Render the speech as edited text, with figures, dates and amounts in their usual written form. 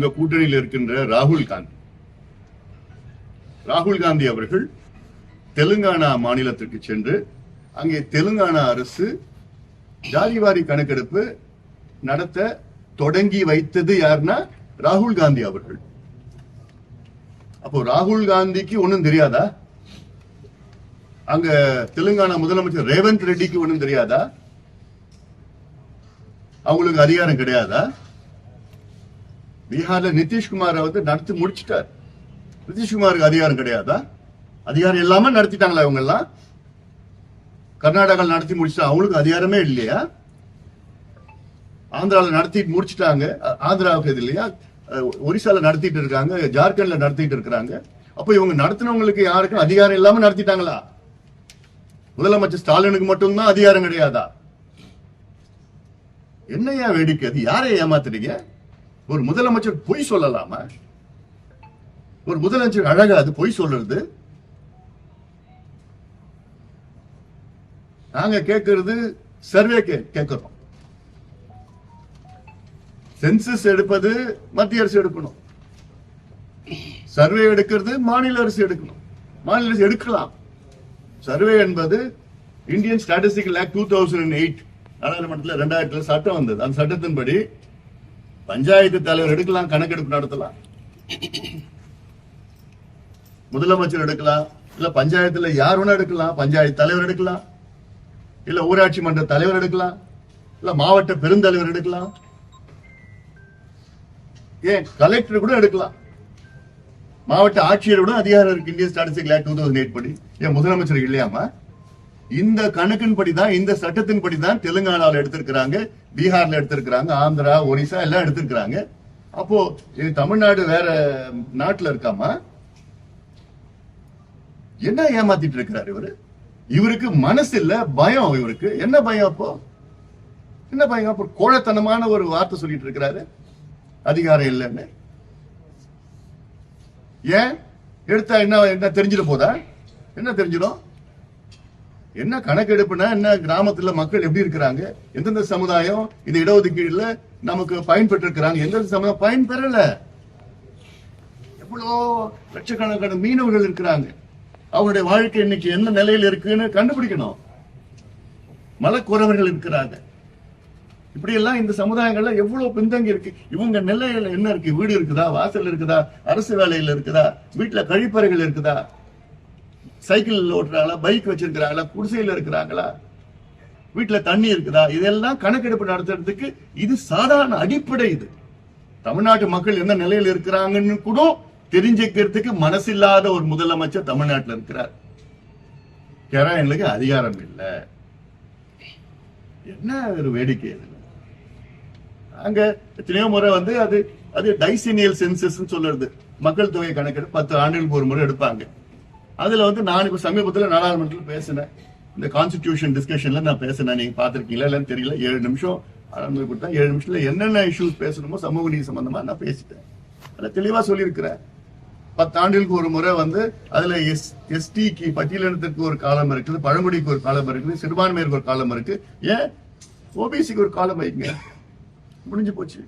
உங்க கூட்டணியில் இருக்கின்ற ராகுல் காந்தி அவர்கள் தெலுங்கானா மாநிலத்திற்கு சென்று அங்கே தெலுங்கானா அரசு ஜாதிவாரி கணக்கெடுப்பு நடத்த தொடங்கி வைத்தது யாருன்னா ராகுல் காந்தி அவர்கள். அப்போ ராகுல் காந்திக்கு ஒன்னும் தெரியாதா? அங்க தெலுங்கானா முதலமைச்சர் ரேவந்த் ரெட்டிக்கு ஒன்னும் தெரியாதா? அவங்களுக்கு அதிகாரம் கிடையாதா? பீகார்ல நிதிஷ்குமார் வந்து நடத்தி முடிச்சிட்டார். நிதிஷ்குமாருக்கு அதிகாரம் கிடையாதா? அதிகாரம் இல்லாம நடத்திட்டாங்களா இவங்க எல்லாம்? கர்நாடகாவில் நடத்தி முடிச்சிட்டா அவங்களுக்கு அதிகாரமே இல்லையா? ஆந்திராவில் நடத்திட்டு முடிச்சிட்டாங்க. ஆந்திராவுக்கு இது இல்லையா? ஒரிசால நடத்திட்டு இருக்காங்க, ஜார்க்கண்ட்ல நடத்திட்டு இருக்காங்க. அப்ப இவங்க நடத்தினவங்களுக்கு யாருக்கும் அதிகாரம் இல்லாம நடத்திட்டாங்களா? முதலமைச்சர் ஸ்டாலினுக்கு மட்டும்தான் அதிகாரம் கிடையாதா? என்னையா வேடிக்கை? அது யாரை ஏமாத்துறீங்க? ஒரு முதலமைச்சர் பொய் சொல்லலாமா? ஒரு முதலமைச்சர் அழகா அது பொய் சொல்றது? நாங்க கேட்கறது சர்வே கேட்கிறோம். சென்சஸ் எடுப்பது மத்திய அரசு எடுக்கணும், சர்வே எடுக்கிறது மாநில அரசு எடுக்கணும். மாநில அரசு எடுக்கலாம். சர்வே என்பது இந்தியன் ஸ்டாட்டிஸ்டிக்கல் ஆக்ட் 2008 நாடாளுமன்றத்தில் 2000 சட்டம் வந்தது. அந்த சட்டத்தின்படி பஞ்சாயத்து தலைவர் எடுக்கலாம், கணக்கெடுப்பு நடத்தலாம், முதலமைச்சர் எடுக்கலாம், இல்ல பஞ்சாயத்துல யார் வேணா எடுக்கலாம், பஞ்சாயத்து தலைவர் எடுக்கலாம், இல்ல ஊராட்சி மன்ற தலைவர் எடுக்கலாம், இல்ல மாவட்ட பெருந்தலைவர் எடுக்கலாம், ஏன் கலெக்டர் கூட எடுக்கலாம், மாவட்ட ஆட்சியர் கூட அதிகாரம் இருக்கு இந்தியன் ஸ்டாட்டிஸ்டிக்கல் ஆக்ட் 2008 படி. ஏன் முதலமைச்சர் இல்லையாமா? இந்த கணக்கின் படிதான், இந்த சட்டத்தின் படிதான் தெலுங்கானாவில் எடுத்திருக்கிறாங்க, பீகார்ல எடுத்திருக்கிறாங்க, ஆந்திரா, ஒரிசா எல்லாம் எடுத்திருக்கிறாங்க. அப்போ தமிழ்நாடு வேற நாட்டுல இருக்காமா? என்ன ஏமாத்திட்டு இருக்கிறார் இவரு? இவருக்கு மனசு இல்ல, பயம். இவருக்கு என்ன பயம்? அப்போ என்ன பயம்? அப்போ கோழத்தனமான ஒரு வார்த்தை சொல்லிட்டு இருக்கிறாரு, அதிகாரம் இல்லைன்னு. ஏன் எடுத்தா என்ன தெரிஞ்சிட போதா? என்ன தெரிஞ்சிடும்? என்ன கணக்கெடுப்புனா என்ன? கிராமத்துல மக்கள் எப்படி இருக்கிறாங்க, எந்தெந்த சமுதாயம் இந்த இடஒதுக்கீடுல நமக்கு பயன்பெற்று இருக்கிறாங்க, எந்தெந்த சமுதாயம் பயன் பெறல, எவ்வளோ லட்சக்கணக்கான மீனவர்கள் இருக்கிறாங்க, அவருடைய வாழ்க்கை இன்னைக்கு என்ன நிலையில் இருக்குன்னு கண்டுபிடிக்கணும். மலக்குறவர்கள் இருக்கிறாங்க. இப்படி எல்லாம் இந்த சமுதாயங்கள்ல எவ்வளவு பின்தங்கி இருக்கு. இவங்க நிலையில என்ன இருக்கு? வீடு இருக்குதா, வாசல் இருக்குதா, அரசு வேலையில இருக்குதா, வீட்டுல கழிப்பறைகள் இருக்குதா, சைக்கிள் ஓட்டுறாங்களா, பைக் வச்சிருக்கிறாங்களா, குடிசையில இருக்கிறாங்களா, வீட்டுல தண்ணி இருக்குதா? இதெல்லாம் கணக்கெடுப்பு நடத்துறதுக்கு இது சாதாரண அடிப்படை. இது தமிழ்நாட்டு மக்கள் என்ன நிலையில இருக்கிறாங்கன்னு கூட தெரிஞ்சுக்கிறதுக்கு மனசில்லாத ஒரு முதலமைச்சர் தமிழ்நாட்டில் இருக்கிறார். எங்களுக்கு அதிகாரம் இல்லை. என்ன ஒரு வேடிக்கை! அங்க எத்தனையோ முறை வந்து அது டைசீனியல் சென்சஸ் சொல்றது, மக்கள் தொகை கணக்கெடுப்பு 10 ஆண்டுகளுக்கு ஒரு முறை எடுப்பாங்க. அதுல வந்து நான் இப்ப சமீபத்தில் நாடாளுமன்றத்தில் பேசினேன், இந்த கான்ஸ்டிடியூஷன் டிஸ்கஷன்ல நான் பேசினேன். நீங்க பாத்திருக்கீங்களா இல்லன்னு தெரியல. 7 நிமிஷம் ஆரம்பி கொடுத்தா 7 நிமிஷத்துல என்னென்ன இஷ்யூஸ் பேசணுமோ சமூக நீதி சம்பந்தமா நான் பேசிட்டேன். அதுல தெளிவா சொல்லியிருக்கிறேன். 10 ஆண்டுகளுக்கு ஒரு முறை வந்து அதுல எஸ்டிக்கு பட்டியலினத்திற்கு ஒரு காலம் இருக்குது, பழங்குடிக்கு ஒரு காலம் இருக்குது, சிறுபான்மையருக்கு ஒரு காலம் இருக்கு. ஏன் ஓபிசிக்கு ஒரு காலம் வைங்க, முடிஞ்சு போச்சு.